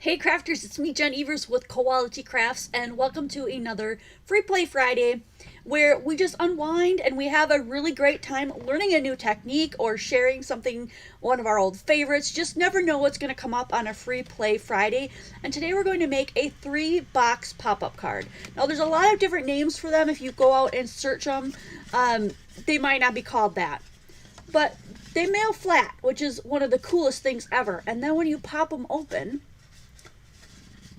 Hey crafters, it's me Jen Evers with Koality Crafts and welcome to another Free Play Friday where we just unwind and we have a really great time learning a new technique or sharing something, one of our old favorites. Just never know what's going to come up on a Free Play Friday. And today we're going to make a 3-box pop-up card. Now there's a lot of different names for them. If you go out and search them, they might not be called that. But they mail flat, which is one of the coolest things ever. And then when you pop them open,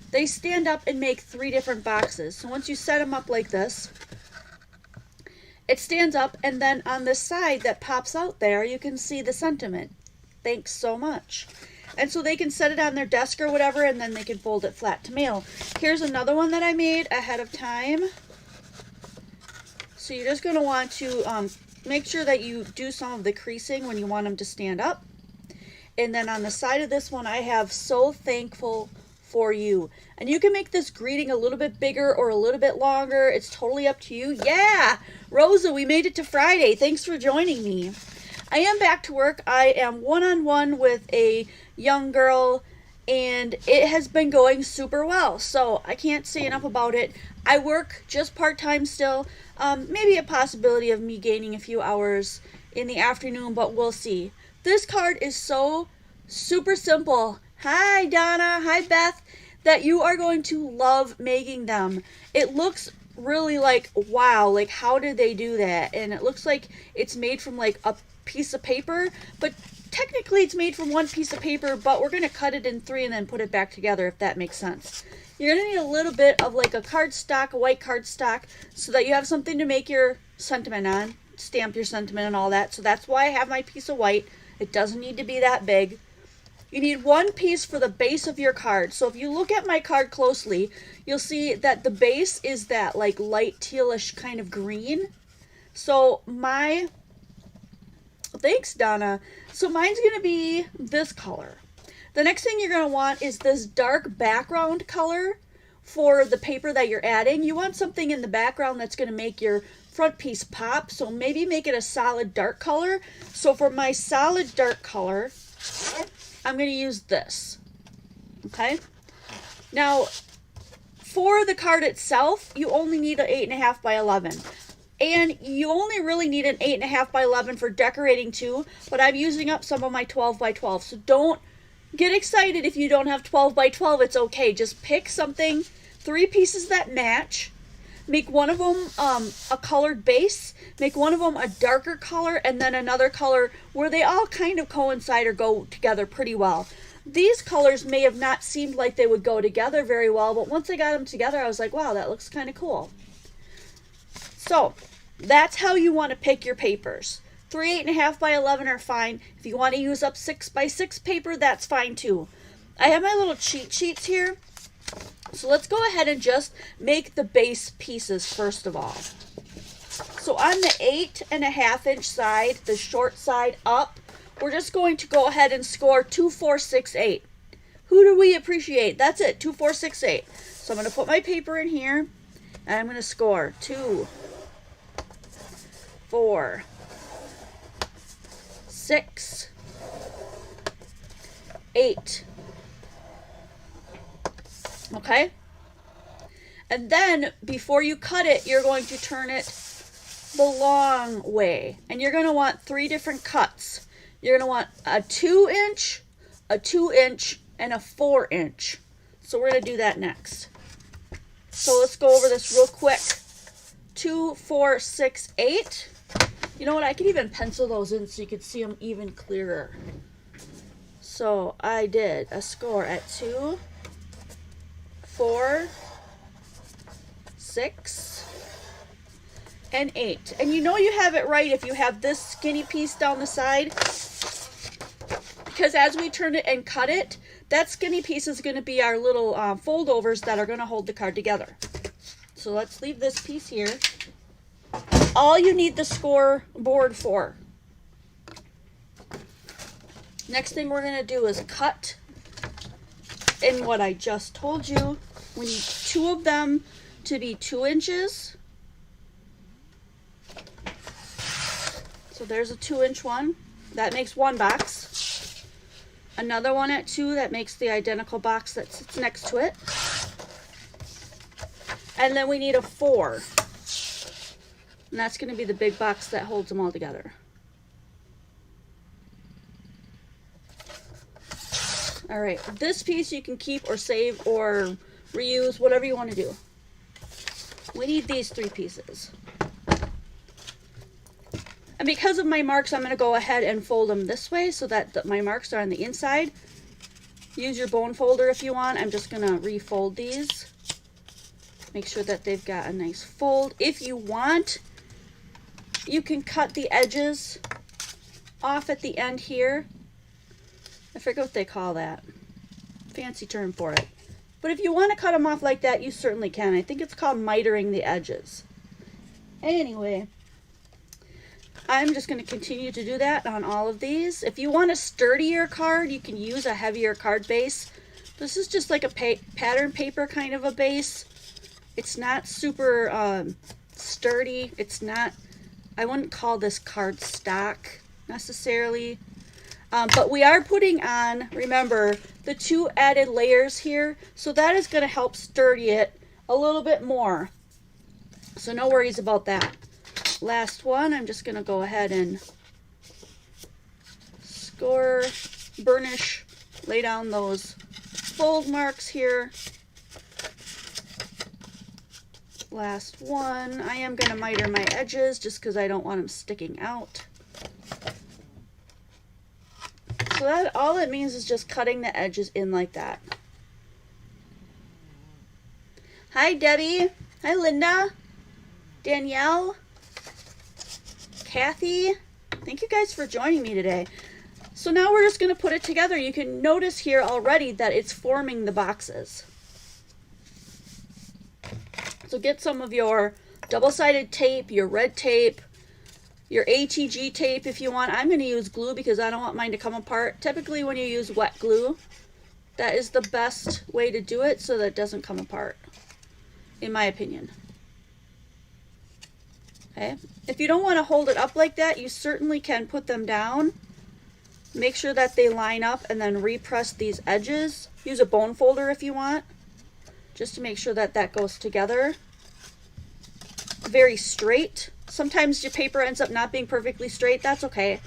they stand up and make 3 different boxes. So once you set them up like this, it stands up, and then on the side that pops out there, you can see the sentiment. Thanks so much. And so they can set it on their desk or whatever, and then they can fold it flat to mail. Here's another one that I made ahead of time. So you're just going to want to make sure that you do some of the creasing when you want them to stand up. And then on the side of this one, I have "So Thankful for You." And you can make this greeting a little bit bigger or a little bit longer. It's totally up to you. Yeah, Rosa, we made it to Friday. Thanks for joining me. I am back to work. I am one-on-one with a young girl, and it has been going super well. So I can't say enough about it. I work just part-time still. Maybe a possibility of me gaining a few hours in the afternoon, but we'll see. This card is so super simple. Hi, Donna. Hi, Beth. That you are going to love making them. It looks really like, wow, like how did they do that? And it looks like it's made from like a piece of paper, but technically it's made from one piece of paper, but we're going to cut it in 3 and then put it back together, if that makes sense. You're going to need a little bit of like a cardstock, a white cardstock, so that you have something to make your sentiment on, stamp your sentiment and all that. So that's why I have my piece of white. It doesn't need to be that big. You need 1 piece for the base of your card. So if you look at my card closely, you'll see that the base is that like light tealish kind of green. So thanks, Donna. So mine's going to be this color. The next thing you're going to want is this dark background color for the paper that you're adding. You want something in the background that's going to make your front piece pop. So maybe make it a solid dark color. So for my solid dark color, I'm going to use this. Okay. Now, for the card itself, you only need an 8.5 by 11. And you only really need an 8.5 by 11 for decorating too, but I'm using up some of my 12 by 12. So don't get excited if you don't have 12 by 12. It's okay. Just pick something, 3 pieces that match. Make one of them a colored base, make one of them a darker color, and then another color where they all kind of coincide or go together pretty well. These colors may have not seemed like they would go together very well, but once I got them together, I was like, wow, that looks kind of cool. So that's how you want to pick your papers. 3 8.5 by 11 are fine. If you want to use up 6 by 6 paper, that's fine too. I have my little cheat sheets here. So let's go ahead and just make the base pieces first of all. So on the 8.5 inch side, the short side up, we're just going to go ahead and score 2, 4, 6, 8. Who do we appreciate? That's it, 2, 4, 6, 8. So I'm going to put my paper in here, and I'm going to score 2, 4, 6, 8. Okay? And then before you cut it, you're going to turn it the long way. And you're going to want 3 different cuts. You're going to want a 2 inch, a 2 inch, and a 4 inch. So we're going to do that next. So let's go over this real quick. 2, 4, 6, 8. You know what? I could even pencil those in so you could see them even clearer. So I did a score at 2, 4, 6, and 8. And you know you have it right if you have this skinny piece down the side, because as we turn it and cut it, that skinny piece is going to be our little foldovers that are going to hold the card together. So let's leave this piece here. All you need the score board for. Next thing we're going to do is cut in what I just told you. We need 2 of them to be 2 inches. So there's a 2 inch one. That makes 1 box. another one at 2 that makes the identical box that sits next to it. And then we need a 4. And that's going to be the big box that holds them all together. All right, this piece you can keep or save or reuse, whatever you want to do. We need these 3 pieces. And because of my marks, I'm going to go ahead and fold them this way so that my marks are on the inside. Use your bone folder if you want. I'm just going to refold these. Make sure that they've got a nice fold. If you want, you can cut the edges off at the end here. I forget what they call that. Fancy term for it. But if you want to cut them off like that, you certainly can. I think it's called mitering the edges. Anyway, I'm just going to continue to do that on all of these. If you want a sturdier card, you can use a heavier card base. This is just like a pattern paper kind of a base. It's not super sturdy. It's not, I wouldn't call this card stock necessarily. But we are putting on, remember, the 2 added layers here. So that is going to help sturdy it a little bit more. So no worries about that. Last one, I'm just going to go ahead and score, burnish, lay down those fold marks here. Last one, I am going to miter my edges just because I don't want them sticking out. So that all it means is just cutting the edges in like that. Hi Debbie. Hi Linda. Danielle. Kathy. Thank you guys for joining me today. So now we're just going to put it together. You can notice here already that it's forming the boxes. So get some of your double-sided tape, your red tape, your ATG tape if you want. I'm going to use glue because I don't want mine to come apart. Typically when you use wet glue, that is the best way to do it so that it doesn't come apart, in my opinion. Okay. If you don't want to hold it up like that, you certainly can put them down. Make sure that they line up and then repress these edges. Use a bone folder if you want, just to make sure that that goes together. Very straight. Sometimes your paper ends up not being perfectly straight. That's okay.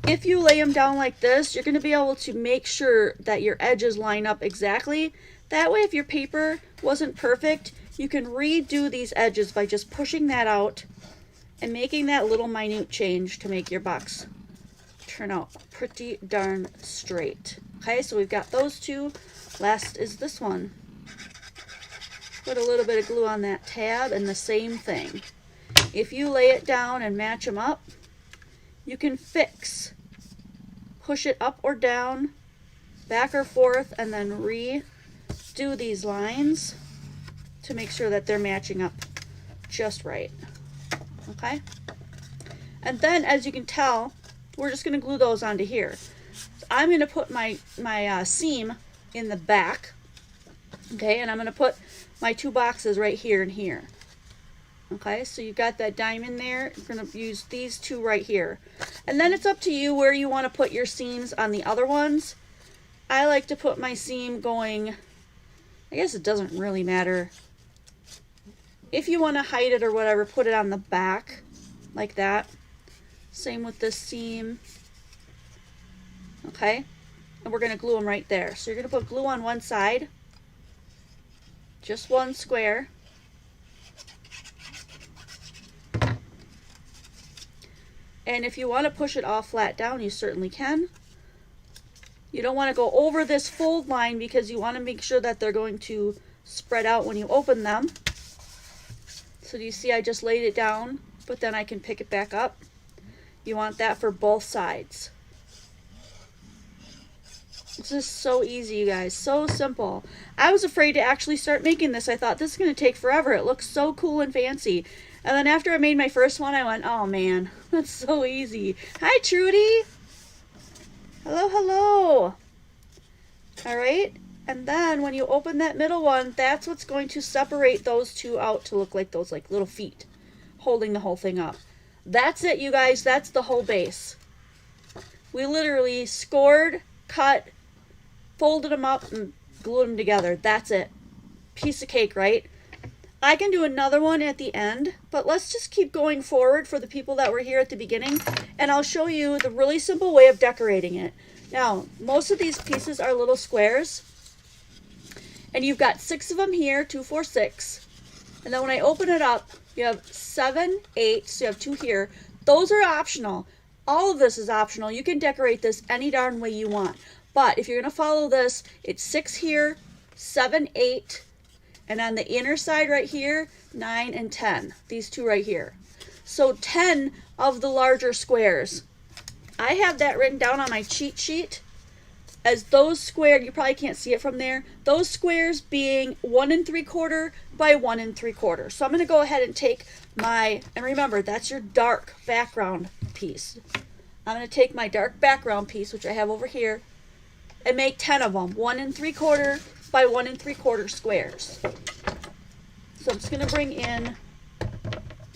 If you lay them down like this, you're going to be able to make sure that your edges line up exactly. That way, if your paper wasn't perfect, you can redo these edges by just pushing that out and making that little minute change to make your box turn out pretty darn straight. Okay, so we've got those 2. Last is this one. Put a little bit of glue on that tab and the same thing. If you lay it down and match them up, you can push it up or down, back or forth, and then redo these lines to make sure that they're matching up just right. Okay? And then, as you can tell, we're just going to glue those onto here. So I'm going to put my seam in the back. Okay, and I'm going to put my 2 boxes right here and here. Okay, so you've got that diamond there. You're going to use these 2 right here. And then it's up to you where you want to put your seams on the other ones. I like to put my seam going, I guess it doesn't really matter. If you want to hide it or whatever, put it on the back like that. Same with this seam. Okay, and we're going to glue them right there. So you're going to put glue on one side. Just one square. And if you want to push it all flat down, you certainly can. You don't want to go over this fold line because you want to make sure that they're going to spread out when you open them. So do you see I just laid it down, but then I can pick it back up? You want that for both sides. This is so easy, you guys. So simple. I was afraid to actually start making this. I thought this is going to take forever. It looks so cool and fancy. And then after I made my first one, I went, oh man, that's so easy. Hi, Trudy. Hello, hello. All right. And then when you open that middle one, that's what's going to separate those 2 out to look like those like little feet holding the whole thing up. That's it, you guys. That's the whole base. We literally scored, cut, folded them up, and glued them together. That's it. Piece of cake, right? I can do another one at the end, but let's just keep going forward for the people that were here at the beginning, and I'll show you the really simple way of decorating it. Now, most of these pieces are little squares, and you've got 6 of them here, 2, 4, 6. And then when I open it up, you have 7, 8, so you have 2 here. Those are optional. All of this is optional. You can decorate this any darn way you want. But if you're going to follow this, it's 6 here, 7, 8, and on the inner side right here, 9 and 10. These 2 right here. So 10 of the larger squares. I have that written down on my cheat sheet as those squares, you probably can't see it from there, those squares being 1 3/4 by 1 3/4. So I'm going to go ahead and take my, and remember, that's your dark background piece. I'm going to take my dark background piece, which I have over here, and make 10 of them, 1 3/4 by 1 3/4 squares. So I'm just going to bring in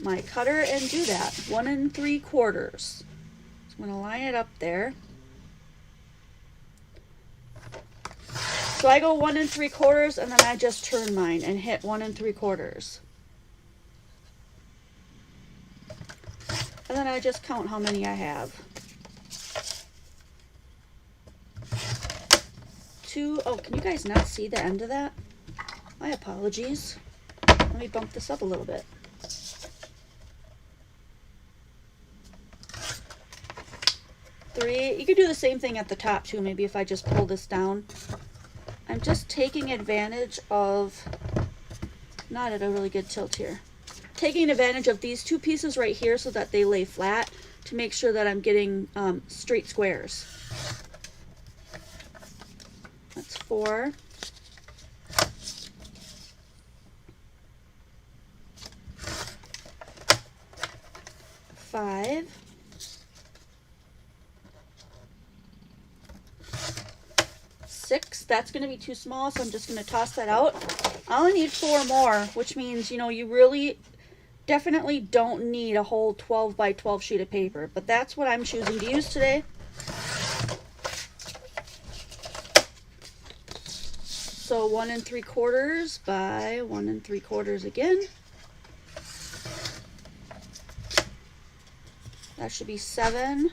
my cutter and do that, 1 3/4. So I'm going to line it up there. So I go 1 3/4, and then I just turn mine and hit 1 3/4. And then I just count how many I have. 2, oh, can you guys not see the end of that? My apologies. Let me bump this up a little bit. 3, you could do the same thing at the top too, maybe if I just pull this down. I'm just taking advantage of, not at a really good tilt here, taking advantage of these 2 pieces right here so that they lay flat to make sure that I'm getting straight squares. That's 4. 5. 6. That's going to be too small, so I'm just going to toss that out. I only need 4 more, which means, you know, you really definitely don't need a whole 12 by 12 sheet of paper, but that's what I'm choosing to use today. So 1 3/4 by 1 3/4 again. That should be 7.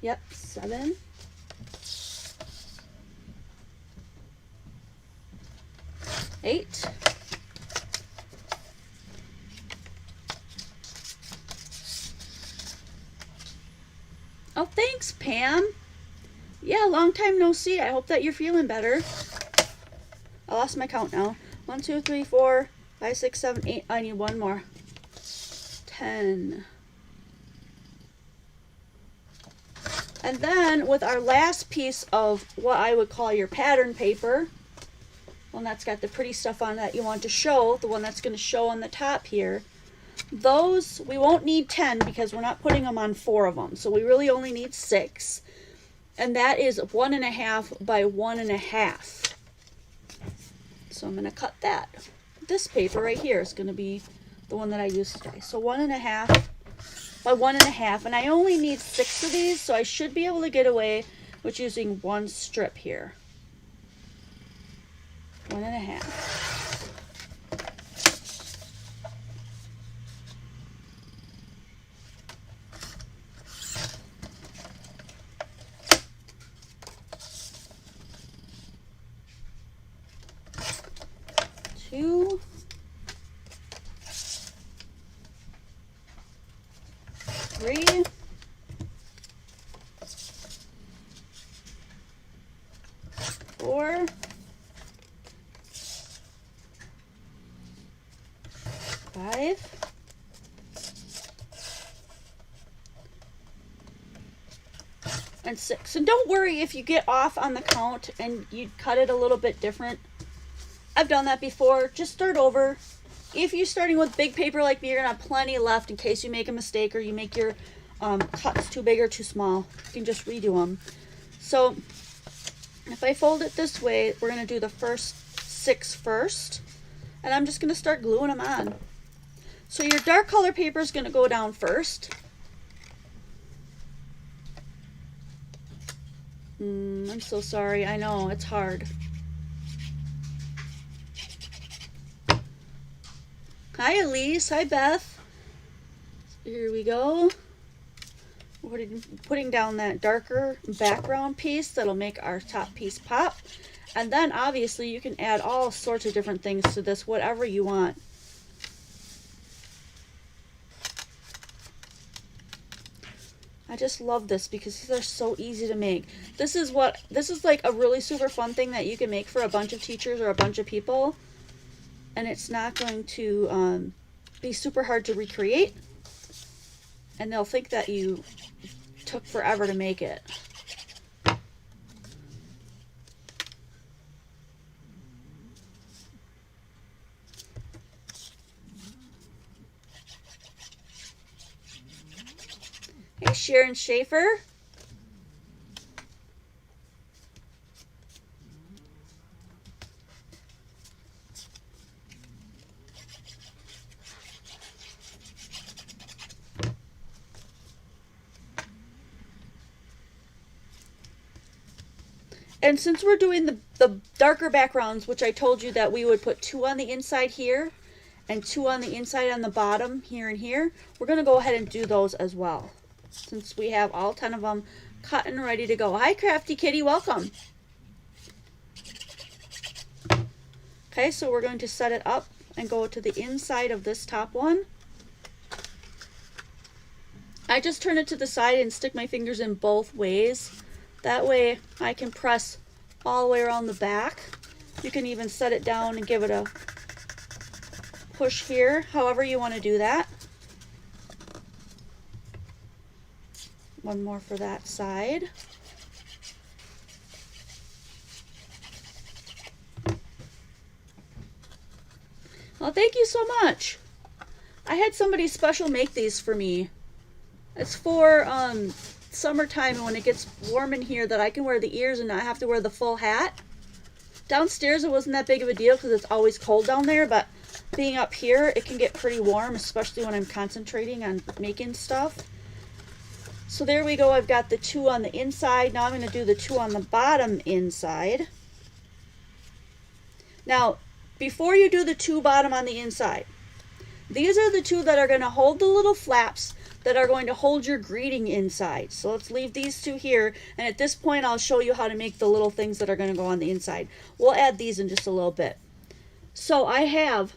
Yep, 7. 8. Oh, thanks, Pam. Yeah, long time no see. I hope that you're feeling better. I lost my count now. 1, 2, 3, 4, 5, 6, 7, 8. I need 1 more. 10. And then with our last piece of what I would call your pattern paper, one that's got the pretty stuff on that you want to show, the one that's going to show on the top here, those we won't need 10 because we're not putting them on 4 of them. So we really only need 6. And that is 1 1/2 by 1 1/2. So I'm going to cut that. This paper right here is going to be the one that I use today. So 1 1/2 by 1 1/2. And I only need 6 of these, so I should be able to get away with using 1 strip here. 1 1/2. Two, 3, 4, 5, 6. And don't worry if you get off on the count and you cut it a little bit different. I've done that before. Just start over. If you're starting with big paper like me, you're going to have plenty left in case you make a mistake or you make your cuts too big or too small. You can just redo them. So if I fold it this way, we're going to do the first 6 first. And I'm just going to start gluing them on. So your dark color paper is going to go down first. I'm so sorry. I know, it's hard. Hi, Elise. Hi, Beth. Here we go. Putting down that darker background piece that'll make our top piece pop. And then, obviously, you can add all sorts of different things to this, whatever you want. I just love this because these are so easy to make. This is like a really super fun thing that you can make for a bunch of teachers or a bunch of people. And it's not going to be super hard to recreate. And they'll think that you took forever to make it. Hey, Sharon Schaefer. And since we're doing the darker backgrounds, which I told you that we would put 2 on the inside here and 2 on the inside on the bottom here and here, we're going to go ahead and do those as well, since we have all 10 of them cut and ready to go. Hi, Crafty Kitty, welcome. Okay, so we're going to set it up and go to the inside of this top one. I just turn it to the side and stick my fingers in both ways. That way I can press all the way around the back. You can even set it down and give it a push here, however you want to do that. One more for that side. Well, thank you so much. I had somebody special make these for me. It's for summertime, and when it gets warm in here, that I can wear the ears and not have to wear the full hat. Downstairs it wasn't that big of a deal because it's always cold down there, but being up here it can get pretty warm, especially when I'm concentrating on making stuff. So there we go. I've got the 2 on the inside. Now I'm going to do the 2 on the bottom inside. Now before you do the 2 bottom on the inside, these are the 2 that are going to hold the little flaps that are going to hold your greeting inside. So let's leave these 2 here, and at this point I'll show you how to make the little things that are going to go on the inside. We'll add these in just a little bit. So I have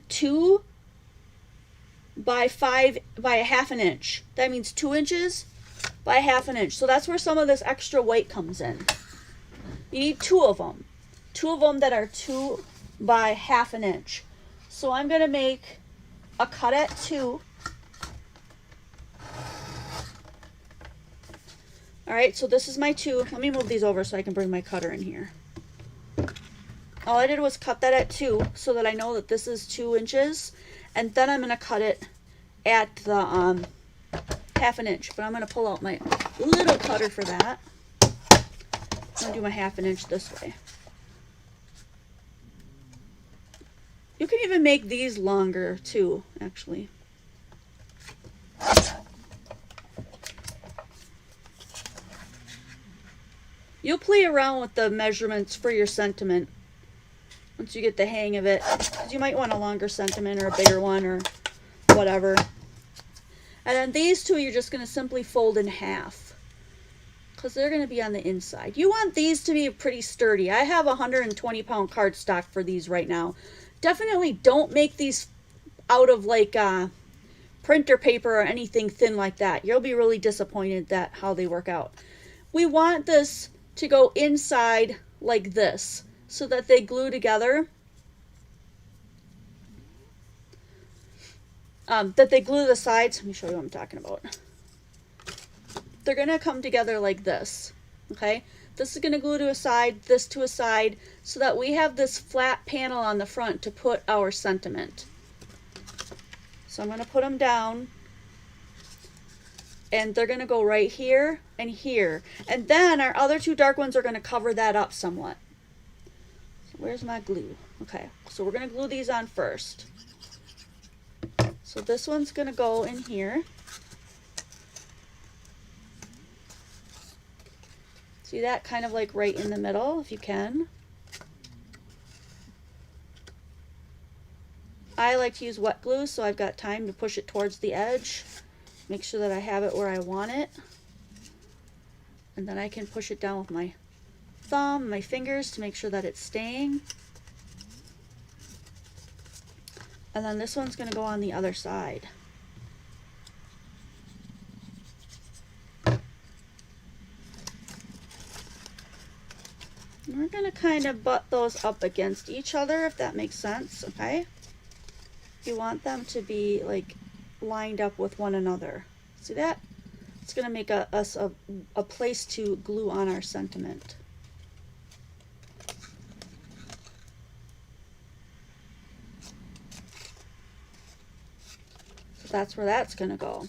2 by 5 by 1/2 inch. That means 2 inches by 1/2 inch. So that's where some of this extra weight comes in. You need 2 of them. 2 of them that are 2 by 1/2 inch. So I'm going to make a cut at 2. Alright, so this is my 2. Let me move these over so I can bring my cutter in here. All I did was cut that at 2 so that I know that this is 2 inches. And then I'm going to cut it at the 1/2 inch. But I'm going to pull out my little cutter for that. I'm going to do my 1/2 inch this way. You can even make these longer too, actually. You'll play around with the measurements for your sentiment once you get the hang of it. 'Cause you might want a longer sentiment or a bigger one or whatever. And then these 2 you're just going to simply fold in half because they're going to be on the inside. You want these to be pretty sturdy. I have 120-pound cardstock for these right now. Definitely don't make these out of like printer paper or anything thin like that. You'll be really disappointed at how they work out. We want this to go inside like this so that they glue together. That they glue the sides. Let me show you what I'm talking about. They're going to come together like this. Okay? This is going to glue to a side, this to a side, so that we have this flat panel on the front to put our sentiment. So I'm going to put them down. And they're going to go right here and here. And then our other 2 dark ones are going to cover that up somewhat. So where's my glue? Okay, so we're going to glue these on first. So this one's going to go in here. See that? Kind of like right in the middle, if you can. I like to use wet glue, so I've got time to push it towards the edge. Make sure that I have it where I want it. And then I can push it down with my thumb, my fingers to make sure that it's staying. And then this one's going to go on the other side. And we're going to kind of butt those up against each other, if that makes sense, okay? You want them to be like lined up with one another. See that? It's going to make us a place to glue on our sentiment. So that's where that's going to go.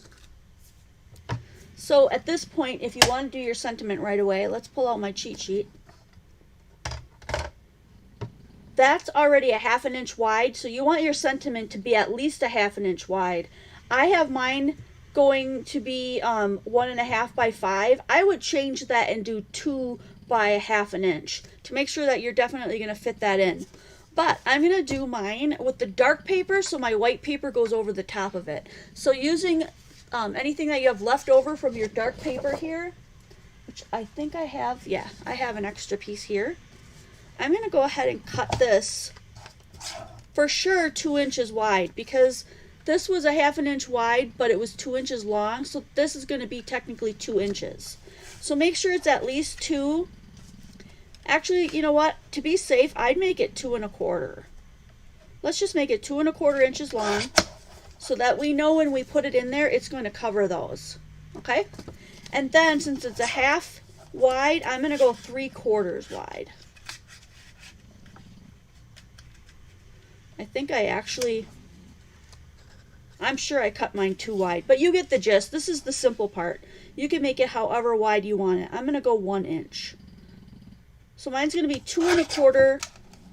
So at this point, if you want to do your sentiment right away, let's pull out my cheat sheet. That's already a 1/2 inch wide, so you want your sentiment to be at least a 1/2 inch wide. I have mine going to be 1.5 by 5. I would change that and do 2 by 1/2 inch to make sure that you're definitely going to fit that in. But I'm going to do mine with the dark paper, so my white paper goes over the top of it. So using anything that you have left over from your dark paper here, which I think I have, yeah, I have an extra piece here. I'm going to go ahead and cut this for sure 2 inches wide, because this was a 1/2 inch wide, but it was 2 inches long. So this is going to be technically 2 inches. So make sure it's at least 2. Actually, you know what? To be safe, I'd make it 2 1/4. Let's just make it 2 1/4 inches long so that we know when we put it in there, it's going to cover those. Okay? And then since it's a 1/2 wide, I'm going to go 3/4 wide. I think I'm sure I cut mine too wide, but you get the gist. This is the simple part. You can make it however wide you want it. I'm going to go 1 inch. So mine's going to be 2 1/4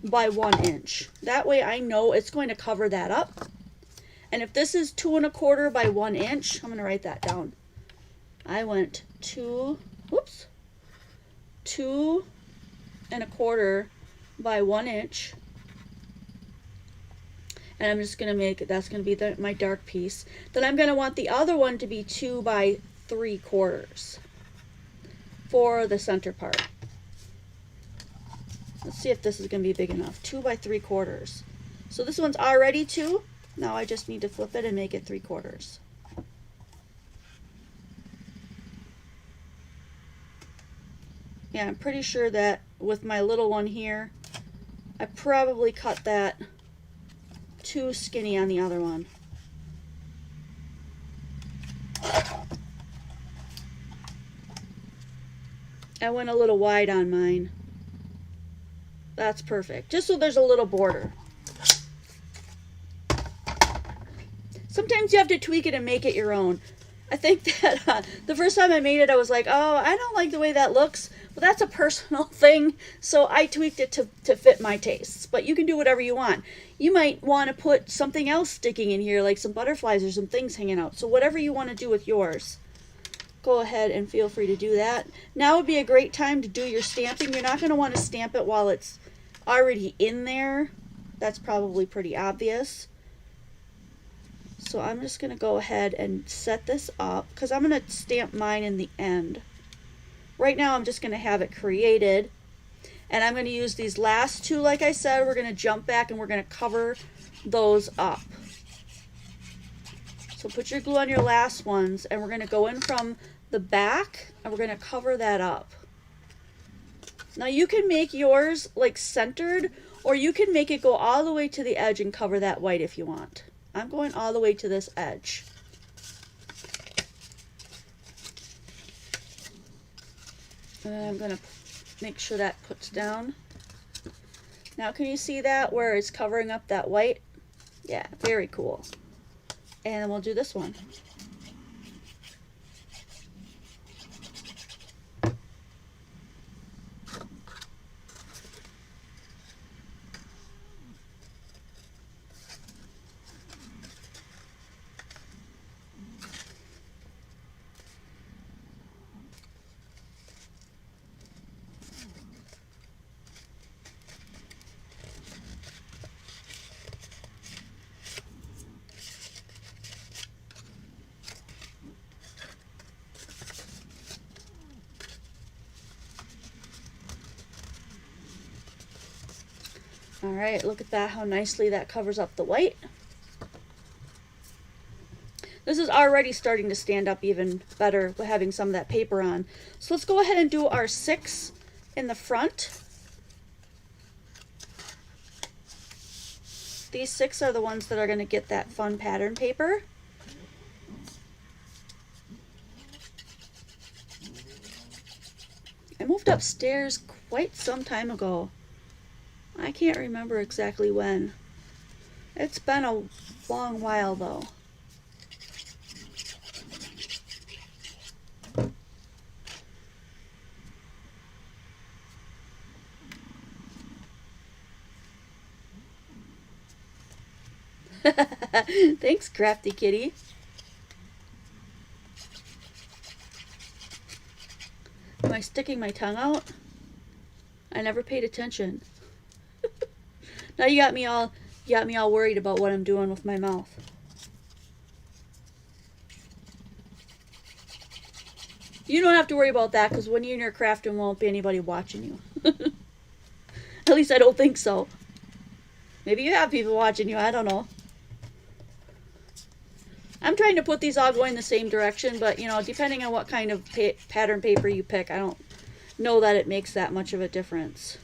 by 1 inch. That way I know it's going to cover that up. And if this is 2 1/4 by 1 inch, I'm going to write that down. I went 2 1/4 by 1 inch. And I'm just going to make it, that's going to be my dark piece. Then I'm going to want the other one to be 2 by 3/4 for the center part. Let's see if this is going to be big enough. 2 by 3/4. So this one's already 2. Now I just need to flip it and make it 3/4. Yeah, I'm pretty sure that with my little one here, I probably cut that too skinny on the other one. I went a little wide on mine. That's perfect. Just so there's a little border. Sometimes you have to tweak it and make it your own. I think that the first time I made it, I was like, oh, I don't like the way that looks. But that's a personal thing, so I tweaked it to fit my tastes. But you can do whatever you want. You might want to put something else sticking in here, like some butterflies or some things hanging out. So whatever you want to do with yours, go ahead and feel free to do that. Now would be a great time to do your stamping. You're not going to want to stamp it while it's already in there. That's probably pretty obvious. So I'm just going to go ahead and set this up, because I'm going to stamp mine in the end. Right now I'm just going to have it created, and I'm going to use these last two. Like I said, we're going to jump back and we're going to cover those up. So put your glue on your last ones, and we're going to go in from the back and we're going to cover that up. Now you can make yours like centered, or you can make it go all the way to the edge and cover that white if you want. I'm going all the way to this edge. And I'm going to make sure that puts down. Now can you see that where it's covering up that white? Yeah, very cool. And we'll do this one. All right, look at that, how nicely that covers up the white. This is already starting to stand up even better with having some of that paper on. So let's go ahead and do our 6 in the front. These 6 are the ones that are going to get that fun pattern paper. I moved upstairs quite some time ago. I can't remember exactly when. It's been a long while though. Thanks, Crafty Kitty. Am I sticking my tongue out? I never paid attention. Now you got me all worried about what I'm doing with my mouth. You don't have to worry about that because when you're in your crafting, won't be anybody watching you. At least I don't think so. Maybe you have people watching you, I don't know. I'm trying to put these all going the same direction, but you know, depending on what kind of pattern paper you pick, I don't know that it makes that much of a difference.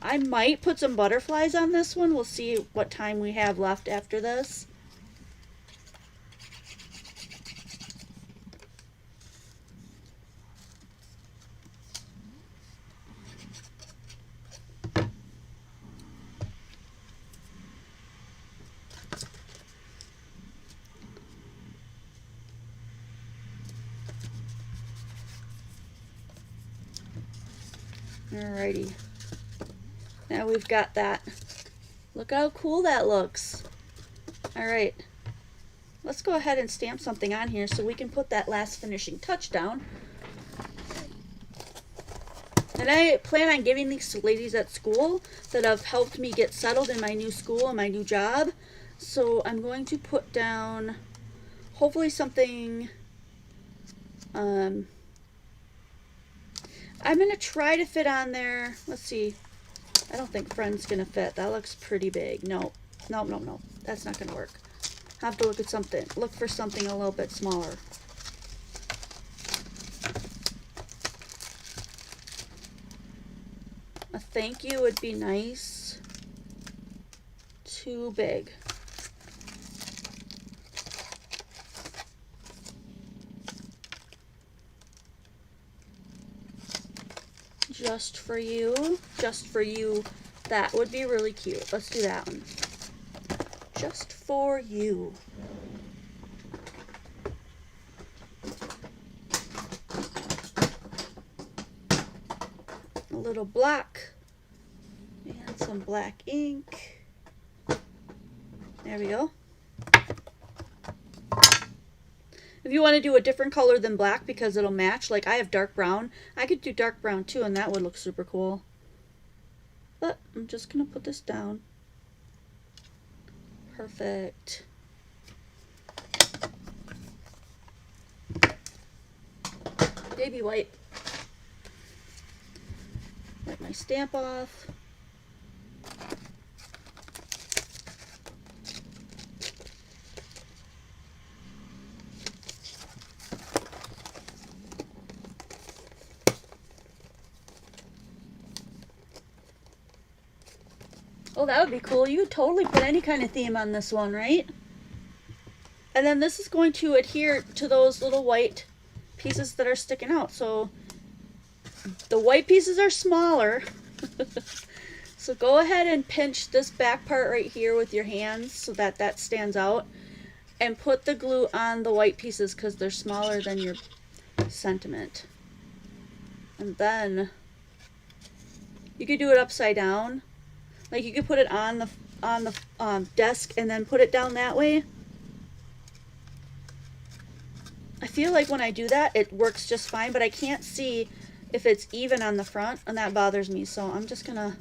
I might put some butterflies on this one. We'll see what time we have left after this. Alrighty. Now we've got that. Look how cool that looks. Alright. Let's go ahead and stamp something on here so we can put that last finishing touch down. And I plan on giving these to ladies at school that have helped me get settled in my new school and my new job. So I'm going to put down hopefully something, I'm going to try to fit on there. Let's see. I don't think Friend's going to fit. That looks pretty big. No. That's not going to work. I have to look at something. Look for something a little bit smaller. A thank you would be nice. Too big. Just for you. Just for you. That would be really cute. Let's do that one. Just for you. A little black and some black ink. There we go. If you want to do a different color than black because it'll match, like I have dark brown, I could do dark brown too and that would look super cool. But I'm just going to put this down. Perfect. Baby wipe. Wipe my stamp off. Oh, that would be cool. You could totally put any kind of theme on this one, right? And then this is going to adhere to those little white pieces that are sticking out. So the white pieces are smaller. So go ahead and pinch this back part right here with your hands so that that stands out. And put the glue on the white pieces because they're smaller than your sentiment. And then you could do it upside down. Like you could put it on the desk and then put it down that way. I feel like when I do that, it works just fine, but I can't see if it's even on the front, and that bothers me. So I'm just gonna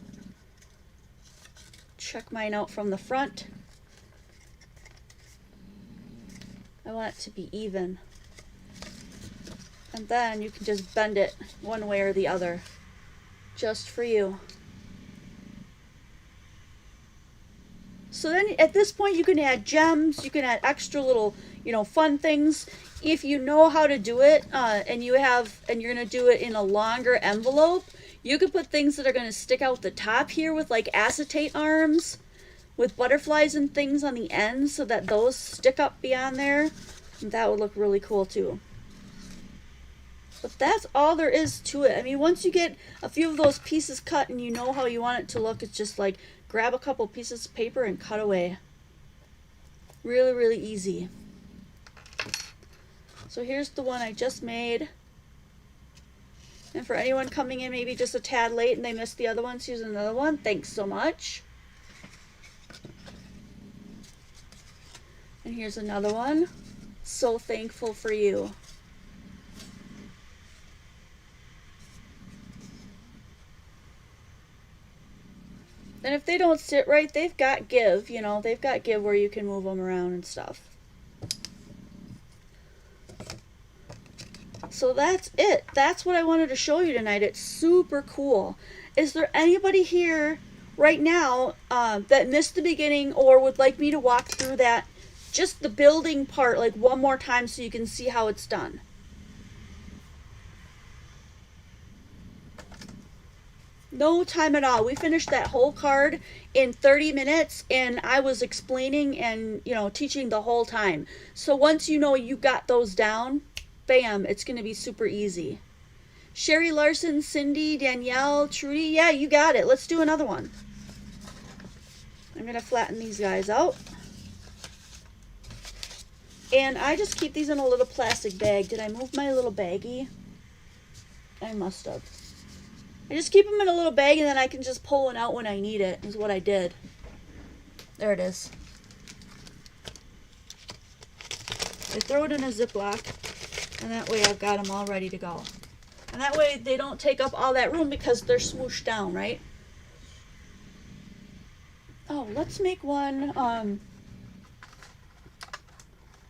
check mine out from the front. I want it to be even. And then you can just bend it one way or the other, just for you. So then at this point you can add gems, you can add extra little, you know, fun things. If you know how to do it, and you're gonna do it in a longer envelope, you could put things that are gonna stick out the top here with like acetate arms, with butterflies and things on the ends so that those stick up beyond there. And that would look really cool too. But that's all there is to it. I mean, once you get a few of those pieces cut and you know how you want it to look, it's just like grab a couple pieces of paper and cut away. Really, really easy. So here's the one I just made. And for anyone coming in maybe just a tad late and they missed the other ones, here's another one. Thanks so much. And here's another one. So thankful for you. And if they don't sit right, they've got give, you know, they've got give where you can move them around and stuff. So that's it. That's what I wanted to show you tonight. It's super cool. Is there anybody here right now that missed the beginning or would like me to walk through that, just the building part, like one more time so you can see how it's done? No time at all. We finished that whole card in 30 minutes and I was explaining and, you know, teaching the whole time. So once you know you got those down, bam, it's going to be super easy. Sherry Larson, Cindy, Danielle, Trudy, yeah, you got it. Let's do another one. I'm going to flatten these guys out. And I just keep these in a little plastic bag. Did I move my little baggie? I must have. I just keep them in a little bag and then I can just pull one out when I need it, is what I did. There it is. I throw it in a Ziploc and that way I've got them all ready to go. And that way they don't take up all that room because they're smooshed down, right? Oh, let's make one.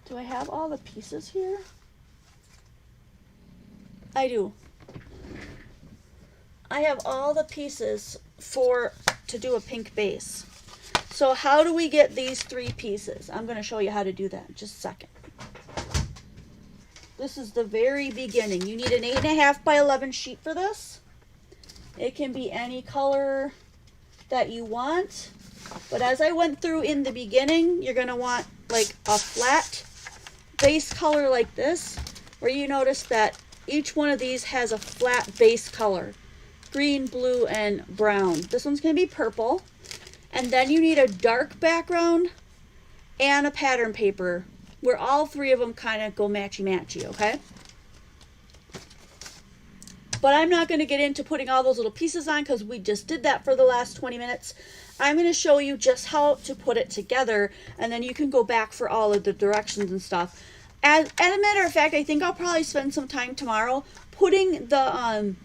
Do I have all the pieces here? I do. I have all the pieces to do a pink base. So how do we get these 3 pieces? I'm going to show you how to do that in just a second. This is the very beginning. You need an 8.5 by 11 sheet for this. It can be any color that you want. But as I went through in the beginning, you're going to want like a flat base color like this, where you notice that each one of these has a flat base color. Green, blue, and brown. This one's going to be purple. And then you need a dark background and a pattern paper where all 3 of them kind of go matchy-matchy, okay? But I'm not going to get into putting all those little pieces on because we just did that for the last 20 minutes. I'm going to show you just how to put it together, and then you can go back for all of the directions and stuff. As a matter of fact, I think I'll probably spend some time tomorrow putting the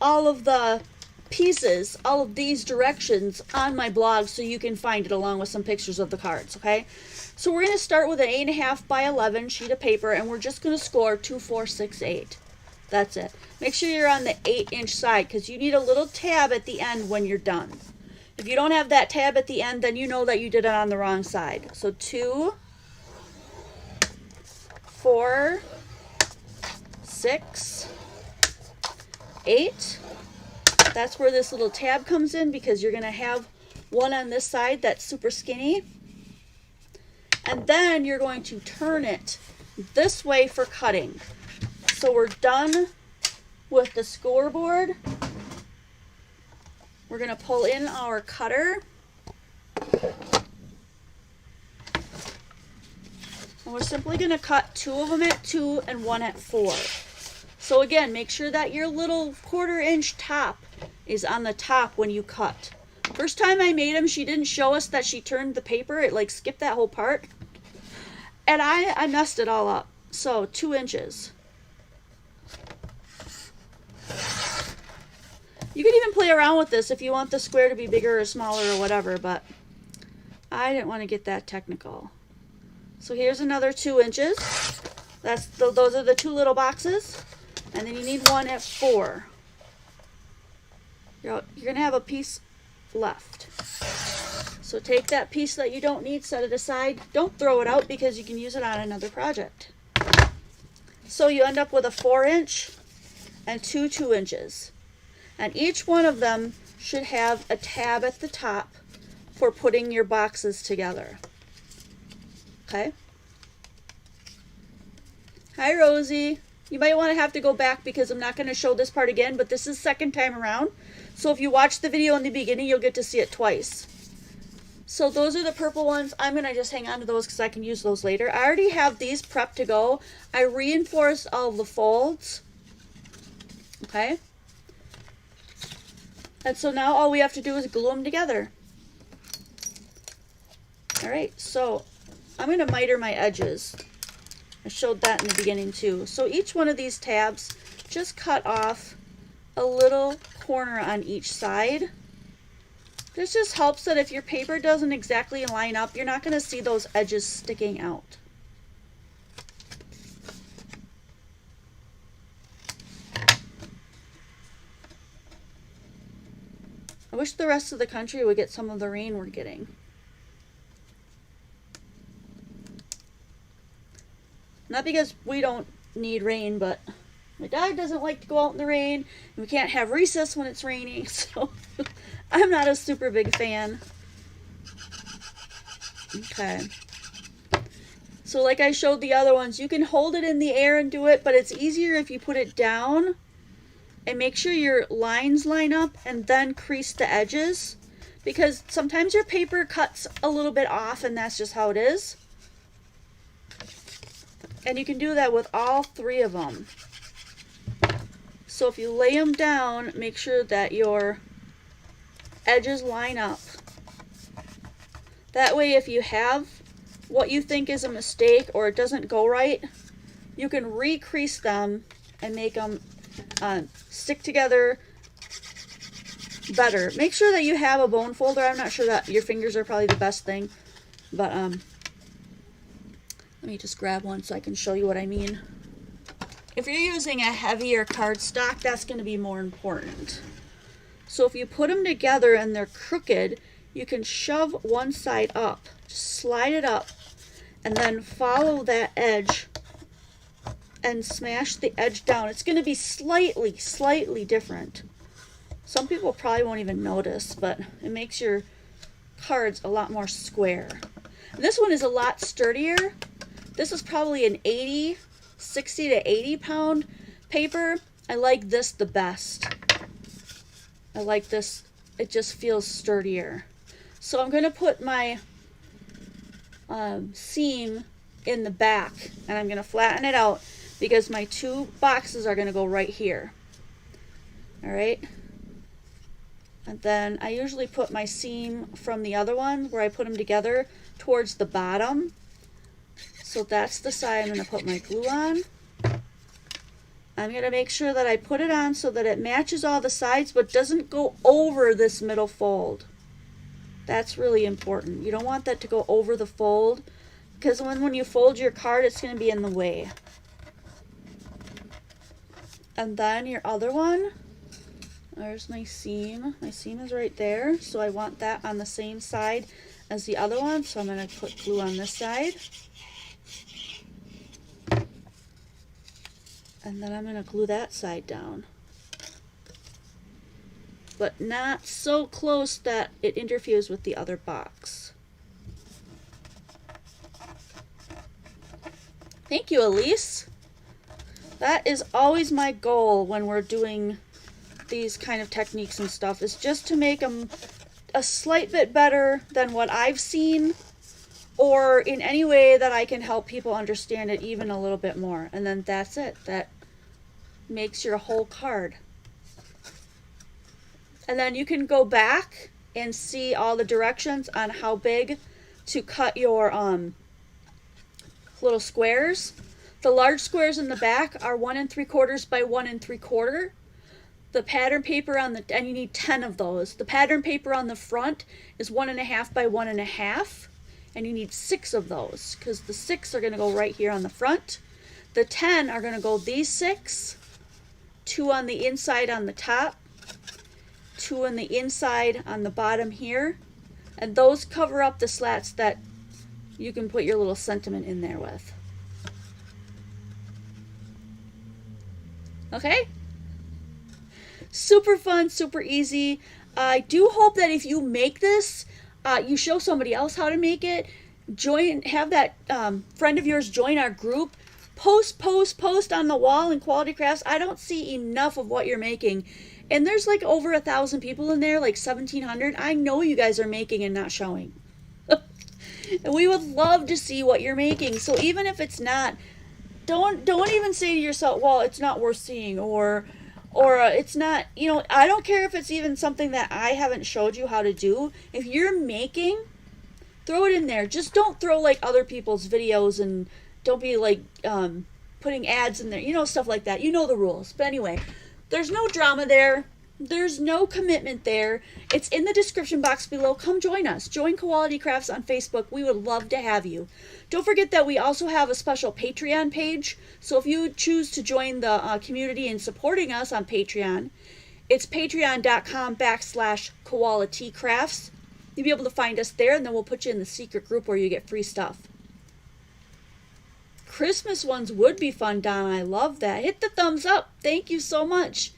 all of the pieces, all of these directions on my blog so you can find it along with some pictures of the cards, okay? So we're going to start with an 8.5 by 11 sheet of paper and we're just going to score 2, 4, 6, 8. That's it. Make sure you're on the 8-inch side because you need a little tab at the end when you're done. If you don't have that tab at the end, then you know that you did it on the wrong side. So 2, 4, 6, 8. That's where this little tab comes in because you're going to have one on this side that's super skinny. And then you're going to turn it this way for cutting. So we're done with the scoreboard. We're going to pull in our cutter. And we're simply going to cut 2 of them at 2 and 1 at 4. So again, make sure that your little 1/4-inch top is on the top when you cut. First time I made them, she didn't show us that she turned the paper. It like skipped that whole part. And I messed it all up. So 2 inches. You can even play around with this if you want the square to be bigger or smaller or whatever, but I didn't want to get that technical. So here's another 2 inches. Those are the 2 little boxes. And then you need 1 at 4. You're going to have a piece left. So take that piece that you don't need, set it aside. Don't throw it out because you can use it on another project. So you end up with a 4-inch and two 2-inches. And each one of them should have a tab at the top for putting your boxes together. Okay? Hi, Rosie. You might want to have to go back because I'm not going to show this part again, but this is second time around. So if you watch the video in the beginning, you'll get to see it twice. So those are the purple ones. I'm going to just hang on to those because I can use those later. I already have these prepped to go. I reinforced all the folds. Okay? And so now all we have to do is glue them together. Alright, so I'm going to miter my edges. I showed that in the beginning too. So each one of these tabs, just cut off a little corner on each side. This just helps that if your paper doesn't exactly line up, you're not going to see those edges sticking out. I wish the rest of the country would get some of the rain we're getting. Not because we don't need rain, but my dog doesn't like to go out in the rain, and we can't have recess when it's raining, so I'm not a super big fan. Okay. So like I showed the other ones, you can hold it in the air and do it, but it's easier if you put it down and make sure your lines line up and then crease the edges, because sometimes your paper cuts a little bit off and that's just how it is. And you can do that with all three of them. So if you lay them down, make sure that your edges line up. That way if you have what you think is a mistake or it doesn't go right, you can recrease them and make them stick together better. Make sure that you have a bone folder. I'm not sure that your fingers are probably the best thing, but let me just grab one so I can show you what I mean. If you're using a heavier cardstock, that's going to be more important. So if you put them together and they're crooked, you can shove one side up, just slide it up, and then follow that edge and smash the edge down. It's going to be slightly different. Some people probably won't even notice, but it makes your cards a lot more square. And this one is a lot sturdier. This is probably an 60 to 80 pound paper. I like this the best. I like this. It just feels sturdier. So I'm going to put my seam in the back and I'm going to flatten it out because my two boxes are going to go right here. Alright. And then I usually put my seam from the other one where I put them together towards the bottom. So that's the side I'm going to put my glue on. I'm going to make sure that I put it on so that it matches all the sides but doesn't go over this middle fold. That's really important. You don't want that to go over the fold because when you fold your card, it's going to be in the way. And then your other one, there's my seam. My seam is right there, so I want that on the same side as the other one, so I'm going to put glue on this side. And then I'm going to glue that side down. But not so close that it interferes with the other box. Thank you, Elise. That is always my goal when we're doing these kind of techniques and stuff, is just to make them a slight bit better than what I've seen, or in any way that I can help people understand it even a little bit more. And then that's it. That makes your whole card. And then you can go back and see all the directions on how big to cut your little squares. The large squares in the back are 1 3/4 by 1 3/4. The pattern paper on the, and you need 10 of those. The pattern paper on the front is 1 1/2 by 1 1/2, and you need 6 of those because the 6 are going to go right here on the front. The 10 are going to go these 6, 2 on the inside on the top, 2 on the inside on the bottom here, And those cover up the slats that you can put your little sentiment in there with. Okay? Super fun, super easy. I do hope that if you make this, you show somebody else how to make it. Have that friend of yours join our group. Post on the wall in Quality Crafts. I don't see enough of what you're making. And there's like over 1,000 people in there, like 1,700. I know you guys are making and not showing. And we would love to see what you're making. So even if it's not, don't even say to yourself, well, it's not worth seeing, or it's not, I don't care if it's even something that I haven't showed you how to do. If you're making, throw it in there. Just don't throw like other people's videos, and don't be like putting ads in there, stuff like that. You know the rules. But anyway, there's no drama there. There's no commitment there. It's in the description box below. Come join us. Join Quality Crafts on Facebook. We would love to have you. Don't forget that we also have a special Patreon page. So if you choose to join the community in supporting us on Patreon, it's patreon.com/QualityCrafts. You'll be able to find us there, and then we'll put you in the secret group where you get free stuff. Christmas ones would be fun, Donna. I love that. Hit the thumbs up. Thank you so much.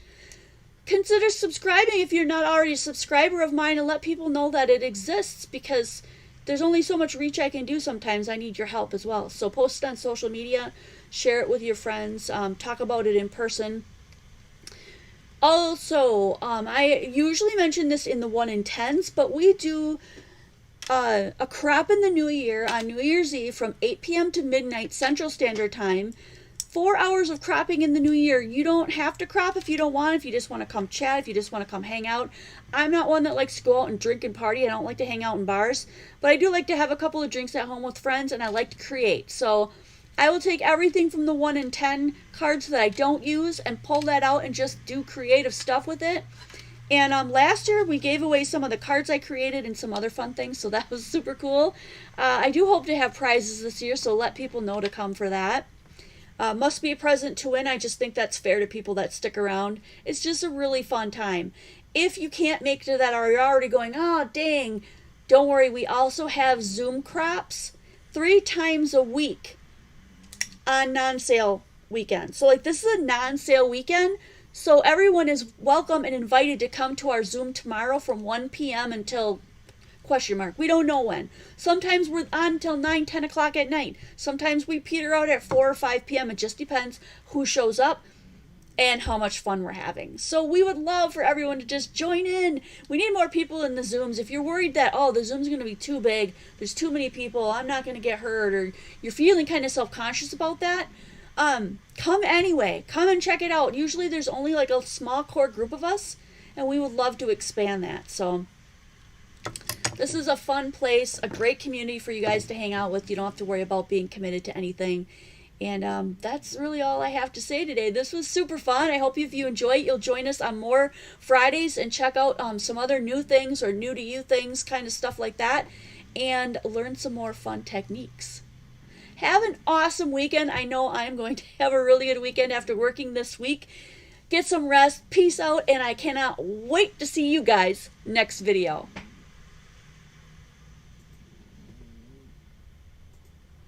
Consider subscribing if you're not already a subscriber of mine, and let people know that it exists, because there's only so much reach I can do sometimes. I need your help as well. So post it on social media, share it with your friends, talk about it in person. Also, I usually mention this in the 1 in 10s, but we do a crop in the new year on New Year's Eve from 8 p.m. to midnight Central Standard Time. 4 hours of cropping in the new year. You don't have to crop if you don't want, if you just want to come chat, if you just want to come hang out. I'm not one that likes to go out and drink and party. I don't like to hang out in bars, but I do like to have a couple of drinks at home with friends, and I like to create. So I will take everything from the 1 in 10 cards that I don't use and pull that out and just do creative stuff with it. And last year we gave away some of the cards I created and some other fun things, so that was super cool. I do hope to have prizes this year, so let people know to come for that. Must be a present to win. I just think that's fair to people that stick around. It's just a really fun time. If you can't make it to that, or you're already going, oh dang, don't worry, we also have Zoom crops 3 times a week on non-sale weekend. So like this is a non-sale weekend, so everyone is welcome and invited to come to our Zoom tomorrow from 1 p.m. until question mark. We don't know when. Sometimes we're on until 9, 10 o'clock at night. Sometimes we peter out at 4 or 5 p.m. It just depends who shows up and how much fun we're having. So we would love for everyone to just join in. We need more people in the Zooms. If you're worried that, oh, the Zoom's going to be too big, there's too many people, I'm not going to get hurt, or you're feeling kind of self-conscious about that, come anyway. Come and check it out. Usually there's only like a small core group of us, and we would love to expand that. So this is a fun place, a great community for you guys to hang out with. You don't have to worry about being committed to anything. And that's really all I have to say today. This was super fun. I hope if you enjoy it, you'll join us on more Fridays and check out some other new things or new to you things, kind of stuff like that, and learn some more fun techniques. Have an awesome weekend. I know I'm going to have a really good weekend after working this week. Get some rest. Peace out, and I cannot wait to see you guys next video.